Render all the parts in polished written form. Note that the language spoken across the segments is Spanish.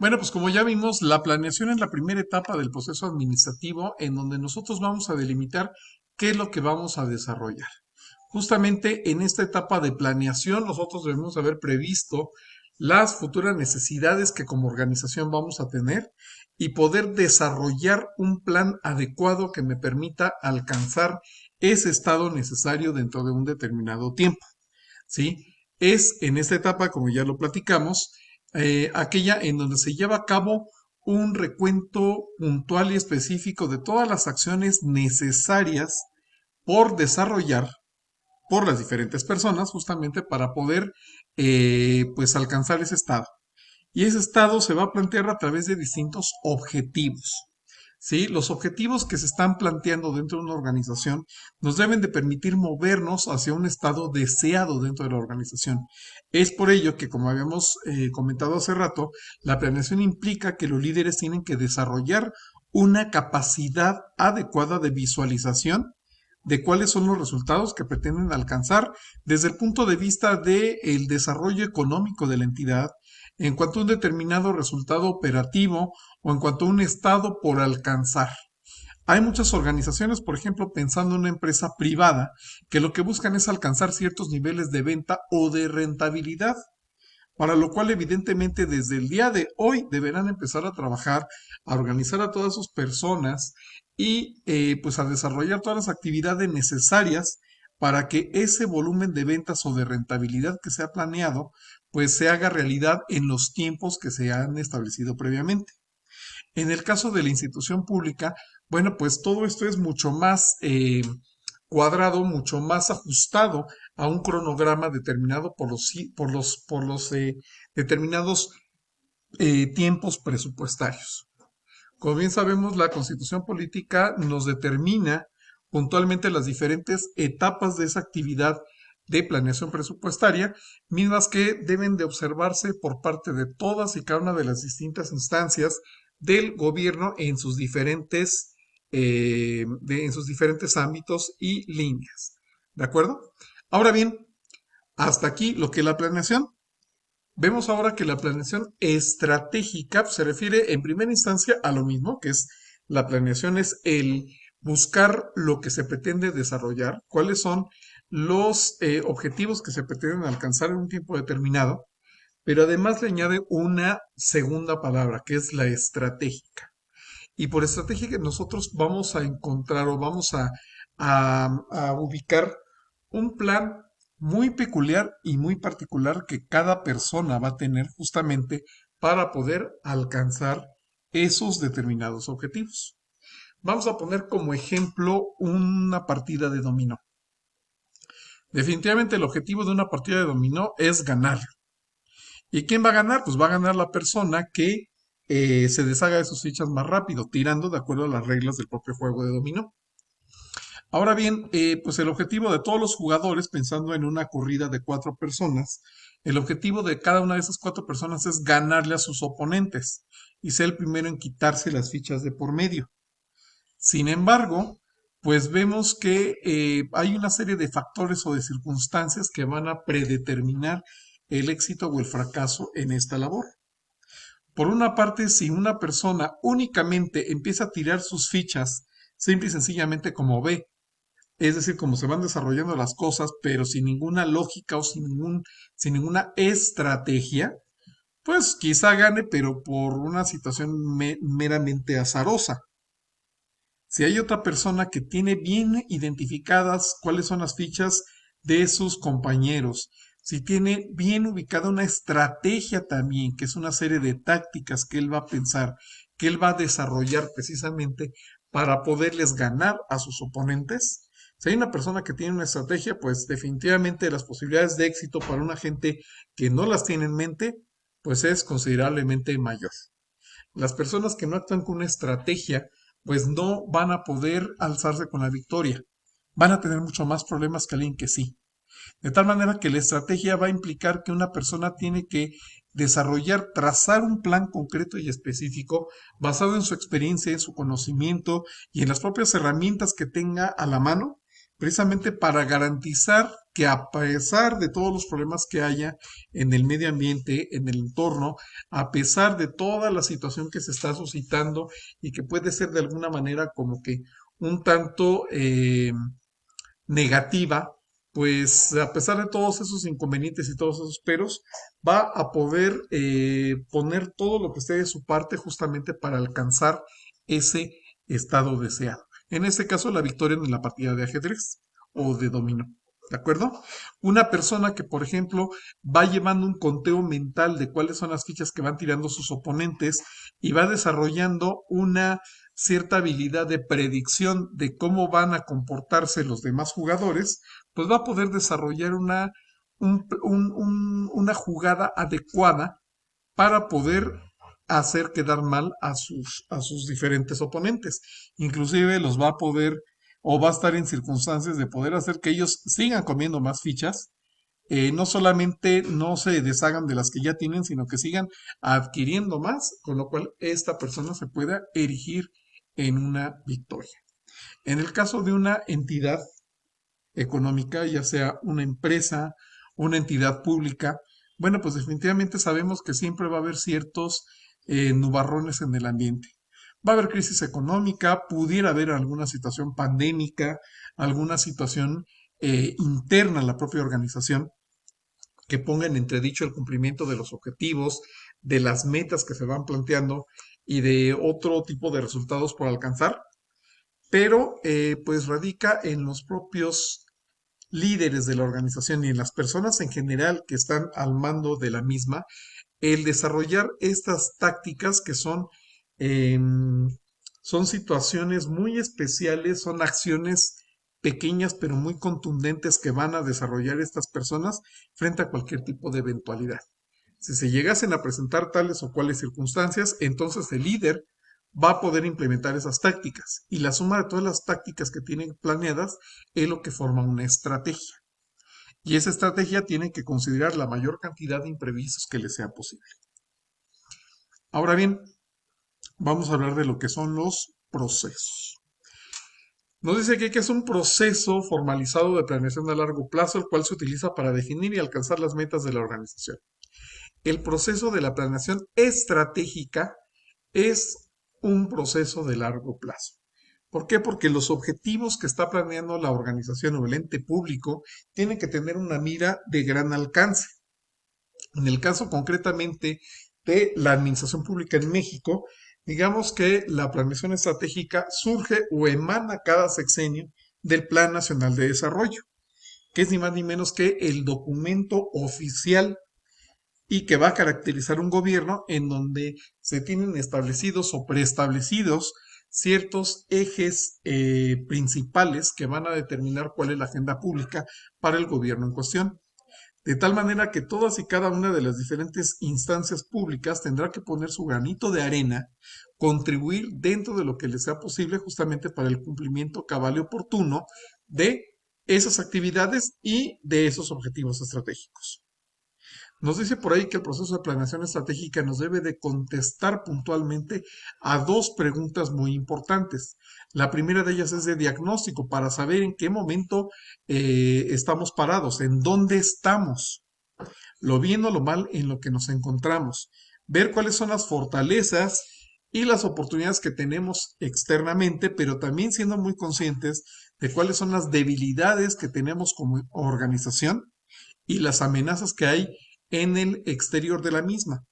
Bueno, pues como ya vimos, la planeación es la primera etapa del proceso administrativo en donde nosotros vamos a delimitar qué es lo que vamos a desarrollar. Justamente en esta etapa de planeación nosotros debemos haber previsto las futuras necesidades que como organización vamos a tener y poder desarrollar un plan adecuado que me permita alcanzar ese estado necesario dentro de un determinado tiempo. ¿Sí? Es en esta etapa, como ya lo platicamos, aquella en donde se lleva a cabo un recuento puntual y específico de todas las acciones necesarias por desarrollar por las diferentes personas justamente para poder pues alcanzar ese estado. Y ese estado se va a plantear a través de distintos objetivos. ¿Sí? Los objetivos que se están planteando dentro de una organización nos deben de permitir movernos hacia un estado deseado dentro de la organización. Es por ello que, como habíamos comentado hace rato, la planeación implica que los líderes tienen que desarrollar una capacidad adecuada de visualización de cuáles son los resultados que pretenden alcanzar desde el punto de vista del desarrollo económico de la entidad, en cuanto a un determinado resultado operativo o en cuanto a un estado por alcanzar. Hay muchas organizaciones, por ejemplo, pensando en una empresa privada, que lo que buscan es alcanzar ciertos niveles de venta o de rentabilidad, para lo cual evidentemente desde el día de hoy deberán empezar a trabajar, a organizar a todas sus personas y pues a desarrollar todas las actividades necesarias para que ese volumen de ventas o de rentabilidad que se ha planeado pues se haga realidad en los tiempos que se han establecido previamente. En el caso de la institución pública, bueno, pues todo esto es mucho más cuadrado, mucho más ajustado a un cronograma determinado por los determinados tiempos presupuestarios. Como bien sabemos, la constitución política nos determina puntualmente las diferentes etapas de esa actividad de planeación presupuestaria, mismas que deben de observarse por parte de todas y cada una de las distintas instancias del gobierno en sus diferentes ámbitos y líneas. ¿De acuerdo? Ahora bien, hasta aquí lo que es la planeación. Vemos ahora que la planeación estratégica se refiere en primera instancia a lo mismo, que es la planeación es el buscar lo que se pretende desarrollar, cuáles son los objetivos que se pretenden alcanzar en un tiempo determinado, pero además le añade una segunda palabra, que es la estratégica. Y por estrategia nosotros vamos a encontrar o vamos a ubicar un plan muy peculiar y muy particular que cada persona va a tener justamente para poder alcanzar esos determinados objetivos. Vamos a poner como ejemplo una partida de dominó. Definitivamente el objetivo de una partida de dominó es ganar. ¿Y quién va a ganar? Pues va a ganar la persona que se deshaga de sus fichas más rápido, tirando de acuerdo a las reglas del propio juego de dominó. Ahora bien, pues el objetivo de todos los jugadores, pensando en una corrida de 4 personas, el objetivo de cada una de esas 4 personas es ganarle a sus oponentes y ser el primero en quitarse las fichas de por medio. Sin embargo, pues vemos que hay una serie de factores o de circunstancias que van a predeterminar el éxito o el fracaso en esta labor. Por una parte, si una persona únicamente empieza a tirar sus fichas simple y sencillamente como ve, es decir, como se van desarrollando las cosas, pero sin ninguna lógica o sin ninguna estrategia, pues quizá gane, pero por una situación meramente azarosa. Si hay otra persona que tiene bien identificadas cuáles son las fichas de sus compañeros, si tiene bien ubicada una estrategia también, que es una serie de tácticas que él va a pensar, que él va a desarrollar precisamente para poderles ganar a sus oponentes. Si hay una persona que tiene una estrategia, pues definitivamente las posibilidades de éxito para una gente que no las tiene en mente, pues es considerablemente mayor. Las personas que no actúan con una estrategia, pues no van a poder alzarse con la victoria. Van a tener mucho más problemas que alguien que sí. De tal manera que la estrategia va a implicar que una persona tiene que desarrollar, trazar un plan concreto y específico basado en su experiencia, en su conocimiento y en las propias herramientas que tenga a la mano, precisamente para garantizar que a pesar de todos los problemas que haya en el medio ambiente, en el entorno, a pesar de toda la situación que se está suscitando y que puede ser de alguna manera como que un tanto negativa, pues a pesar de todos esos inconvenientes y todos esos peros, va a poder poner todo lo que esté de su parte justamente para alcanzar ese estado deseado. En este caso, la victoria en la partida de ajedrez o de dominó. ¿De acuerdo? Una persona que, por ejemplo, va llevando un conteo mental de cuáles son las fichas que van tirando sus oponentes y va desarrollando una cierta habilidad de predicción de cómo van a comportarse los demás jugadores, pues va a poder desarrollar una jugada adecuada para poder hacer quedar mal a sus diferentes oponentes. Inclusive los va a poder o va a estar en circunstancias de poder hacer que ellos sigan comiendo más fichas, no solamente no se deshagan de las que ya tienen, sino que sigan adquiriendo más, con lo cual esta persona se pueda erigir en una victoria. En el caso de una entidad económica, ya sea una empresa, una entidad pública, bueno, pues definitivamente sabemos que siempre va a haber ciertos nubarrones en el ambiente. Va a haber crisis económica, pudiera haber alguna situación pandémica, alguna situación interna a la propia organización que ponga en entredicho el cumplimiento de los objetivos, de las metas que se van planteando y de otro tipo de resultados por alcanzar, pero pues radica en los propios líderes de la organización y en las personas en general que están al mando de la misma, el desarrollar estas tácticas que son situaciones muy especiales, son acciones pequeñas pero muy contundentes que van a desarrollar estas personas frente a cualquier tipo de eventualidad. Si se llegasen a presentar tales o cuales circunstancias, entonces el líder va a poder implementar esas tácticas y la suma de todas las tácticas que tienen planeadas es lo que forma una estrategia. Y esa estrategia tiene que considerar la mayor cantidad de imprevistos que le sea posible. Ahora bien, vamos a hablar de lo que son los procesos. Nos dice aquí que es un proceso formalizado de planeación a largo plazo, el cual se utiliza para definir y alcanzar las metas de la organización. El proceso de la planeación estratégica es un proceso de largo plazo. ¿Por qué? Porque los objetivos que está planeando la organización o el ente público tienen que tener una mira de gran alcance. En el caso concretamente de la administración pública en México, digamos que la planeación estratégica surge o emana cada sexenio del Plan Nacional de Desarrollo, que es ni más ni menos que el documento oficial y que va a caracterizar un gobierno en donde se tienen establecidos o preestablecidos ciertos ejes principales que van a determinar cuál es la agenda pública para el gobierno en cuestión. De tal manera que todas y cada una de las diferentes instancias públicas tendrá que poner su granito de arena, contribuir dentro de lo que les sea posible justamente para el cumplimiento cabal y oportuno de esas actividades y de esos objetivos estratégicos. Nos dice por ahí que el proceso de planeación estratégica nos debe de contestar puntualmente a dos preguntas muy importantes. La primera de ellas es de diagnóstico para saber en qué momento estamos parados, en dónde estamos, lo bien o lo mal en lo que nos encontramos, ver cuáles son las fortalezas y las oportunidades que tenemos externamente, pero también siendo muy conscientes de cuáles son las debilidades que tenemos como organización y las amenazas que hay en el exterior de la misma.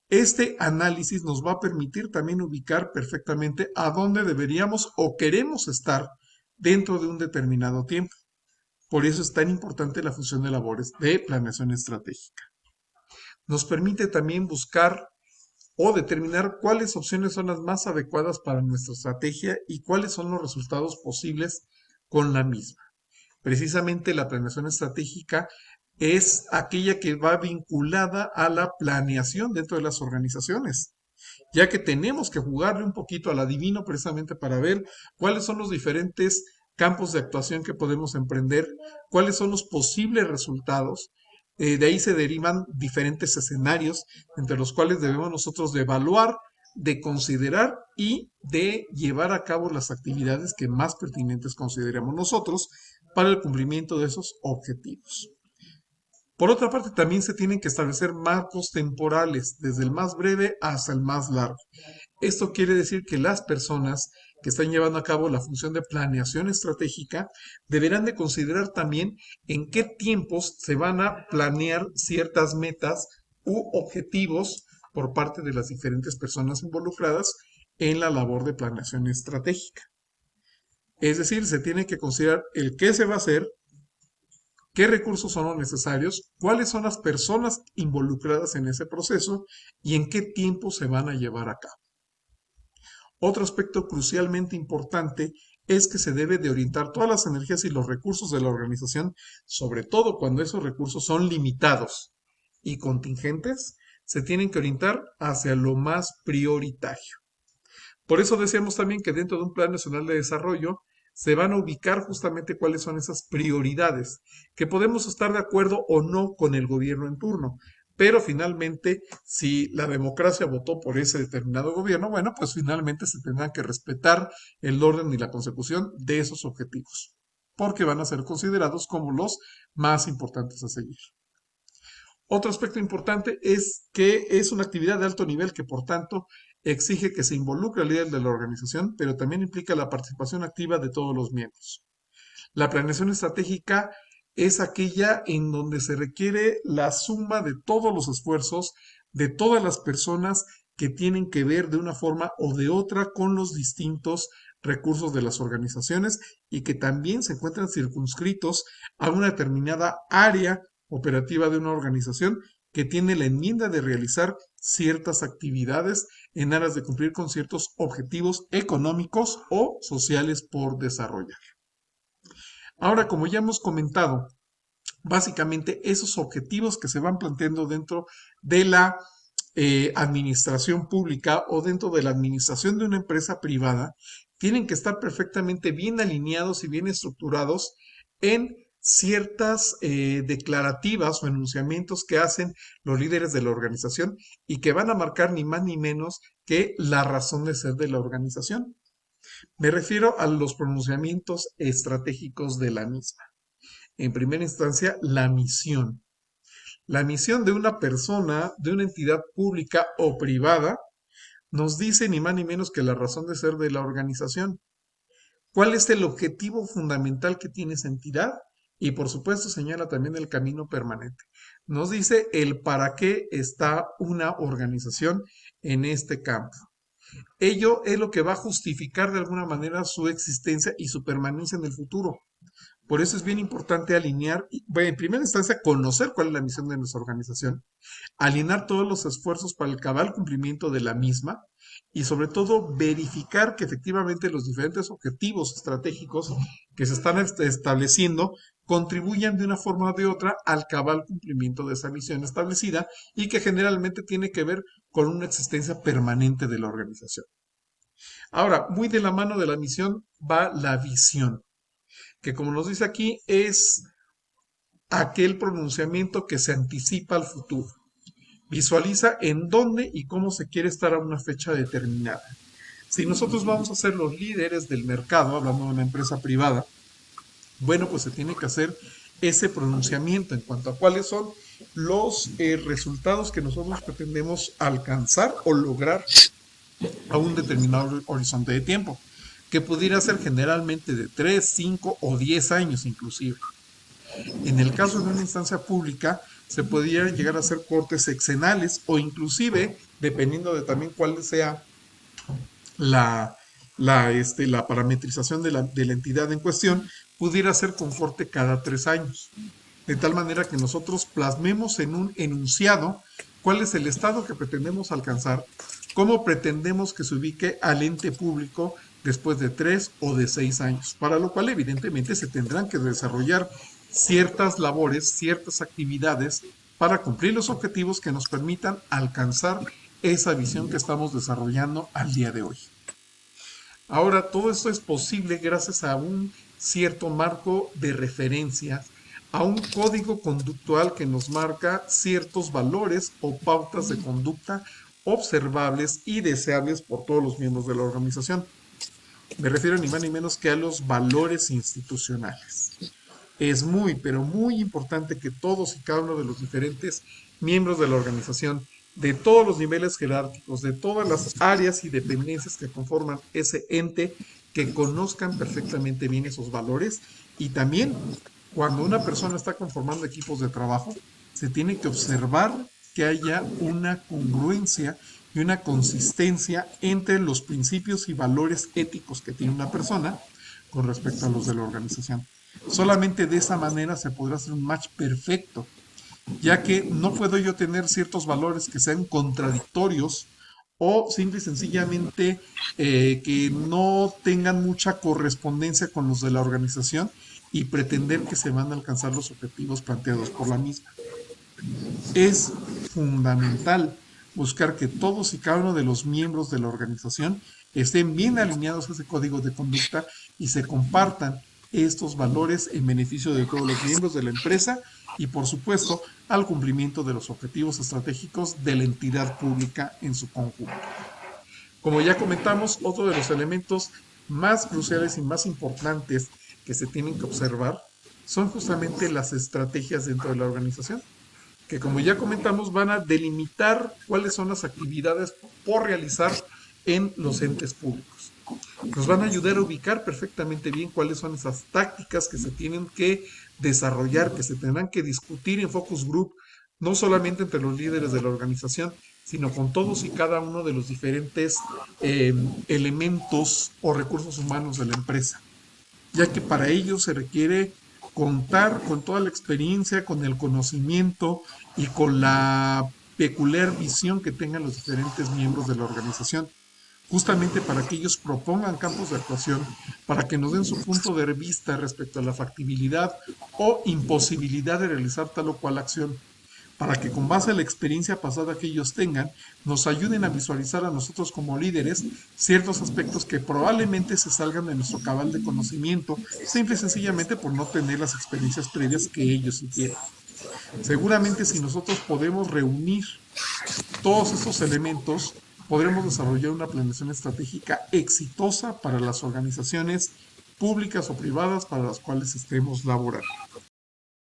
Este análisis nos va a permitir también ubicar perfectamente a dónde deberíamos o queremos estar dentro de un determinado tiempo. Por eso es tan importante la función de labores de planeación estratégica. Nos permite también buscar o determinar cuáles opciones son las más adecuadas para nuestra estrategia y cuáles son los resultados posibles con la misma. Precisamente la planeación estratégica es aquella que va vinculada a la planeación dentro de las organizaciones, ya que tenemos que jugarle un poquito al adivino precisamente para ver cuáles son los diferentes campos de actuación que podemos emprender, cuáles son los posibles resultados. De ahí se derivan diferentes escenarios entre los cuales debemos nosotros de evaluar, de considerar y de llevar a cabo las actividades que más pertinentes consideremos nosotros para el cumplimiento de esos objetivos. Por otra parte, también se tienen que establecer marcos temporales, desde el más breve hasta el más largo. Esto quiere decir que las personas que están llevando a cabo la función de planeación estratégica deberán de considerar también en qué tiempos se van a planear ciertas metas u objetivos por parte de las diferentes personas involucradas en la labor de planeación estratégica. Es decir, se tiene que considerar el qué se va a hacer, qué recursos son los necesarios, cuáles son las personas involucradas en ese proceso y en qué tiempo se van a llevar a cabo. Otro aspecto crucialmente importante es que se debe de orientar todas las energías y los recursos de la organización, sobre todo cuando esos recursos son limitados y contingentes, se tienen que orientar hacia lo más prioritario. Por eso decíamos también que dentro de un Plan Nacional de Desarrollo se van a ubicar justamente cuáles son esas prioridades, que podemos estar de acuerdo o no con el gobierno en turno, pero finalmente, si la democracia votó por ese determinado gobierno, bueno, pues finalmente se tendrán que respetar el orden y la consecución de esos objetivos, porque van a ser considerados como los más importantes a seguir. Otro aspecto importante es que es una actividad de alto nivel que, por tanto, exige que se involucre al líder de la organización, pero también implica la participación activa de todos los miembros. La planeación estratégica es aquella en donde se requiere la suma de todos los esfuerzos de todas las personas que tienen que ver de una forma o de otra con los distintos recursos de las organizaciones y que también se encuentran circunscritos a una determinada área operativa de una organización que tiene la enmienda de realizar ciertas actividades en aras de cumplir con ciertos objetivos económicos o sociales por desarrollar. Ahora, como ya hemos comentado, básicamente esos objetivos que se van planteando dentro de la administración pública o dentro de la administración de una empresa privada tienen que estar perfectamente bien alineados y bien estructurados en ciertas declarativas o enunciamientos que hacen los líderes de la organización y que van a marcar ni más ni menos que la razón de ser de la organización. Me refiero a los pronunciamientos estratégicos de la misma. En primera instancia, la misión. La misión de una persona, de una entidad pública o privada, nos dice ni más ni menos que la razón de ser de la organización. ¿Cuál es el objetivo fundamental que tiene esa entidad? Y por supuesto señala también el camino permanente. Nos dice el para qué está una organización en este campo. Ello es lo que va a justificar de alguna manera su existencia y su permanencia en el futuro. Por eso es bien importante alinear, bueno, en primera instancia, conocer cuál es la misión de nuestra organización, alinear todos los esfuerzos para el cabal cumplimiento de la misma y sobre todo verificar que efectivamente los diferentes objetivos estratégicos que se están estableciendo contribuyan de una forma o de otra al cabal cumplimiento de esa misión establecida y que generalmente tiene que ver con una existencia permanente de la organización. Ahora, muy de la mano de la misión va la visión, que como nos dice aquí es aquel pronunciamiento que se anticipa al futuro. Visualiza en dónde y cómo se quiere estar a una fecha determinada. Si nosotros vamos a ser los líderes del mercado, hablando de una empresa privada, bueno, pues se tiene que hacer ese pronunciamiento en cuanto a cuáles son los resultados que nosotros pretendemos alcanzar o lograr a un determinado horizonte de tiempo, que pudiera ser generalmente de 3, 5 o 10 años inclusive. En el caso de una instancia pública, se podrían llegar a hacer cortes sexenales o inclusive, dependiendo de también cuál sea la parametrización de la entidad en cuestión, pudiera ser con corte cada 3 años. De tal manera que nosotros plasmemos en un enunciado cuál es el estado que pretendemos alcanzar, cómo pretendemos que se ubique al ente público después de 3 o de 6 años, para lo cual evidentemente se tendrán que desarrollar ciertas labores, ciertas actividades para cumplir los objetivos que nos permitan alcanzar esa visión que estamos desarrollando al día de hoy. Ahora, todo esto es posible gracias a un cierto marco de referencias, a un código conductual que nos marca ciertos valores o pautas de conducta observables y deseables por todos los miembros de la organización. Me refiero ni más ni menos que a los valores institucionales. Es muy, pero muy importante que todos y cada uno de los diferentes miembros de la organización, de todos los niveles jerárquicos, de todas las áreas y dependencias que conforman ese ente, que conozcan perfectamente bien esos valores. Y también, cuando una persona está conformando equipos de trabajo, se tiene que observar que haya una congruencia y una consistencia entre los principios y valores éticos que tiene una persona con respecto a los de la organización. Solamente de esa manera se podrá hacer un match perfecto, ya que no puedo yo tener ciertos valores que sean contradictorios o simple y sencillamente que no tengan mucha correspondencia con los de la organización y pretender que se van a alcanzar los objetivos planteados por la misma. Es fundamental buscar que todos y cada uno de los miembros de la organización estén bien alineados a ese código de conducta y se compartan estos valores en beneficio de todos los miembros de la empresa y, por supuesto, al cumplimiento de los objetivos estratégicos de la entidad pública en su conjunto. Como ya comentamos, otro de los elementos más cruciales y más importantes que se tienen que observar son justamente las estrategias dentro de la organización, que como ya comentamos van a delimitar cuáles son las actividades por realizar en los entes públicos. Nos van a ayudar a ubicar perfectamente bien cuáles son esas tácticas que se tienen que desarrollar, que se tendrán que discutir en focus group, no solamente entre los líderes de la organización, sino con todos y cada uno de los diferentes elementos o recursos humanos de la empresa, ya que para ello se requiere contar con toda la experiencia, con el conocimiento y con la peculiar visión que tengan los diferentes miembros de la organización, justamente para que ellos propongan campos de actuación, para que nos den su punto de vista respecto a la factibilidad o imposibilidad de realizar tal o cual acción, para que con base a la experiencia pasada que ellos tengan, nos ayuden a visualizar a nosotros como líderes ciertos aspectos que probablemente se salgan de nuestro cabal de conocimiento, simple y sencillamente por no tener las experiencias previas que ellos sí tienen. Seguramente si nosotros podemos reunir todos estos elementos, podremos desarrollar una planeación estratégica exitosa para las organizaciones públicas o privadas para las cuales estemos laborando.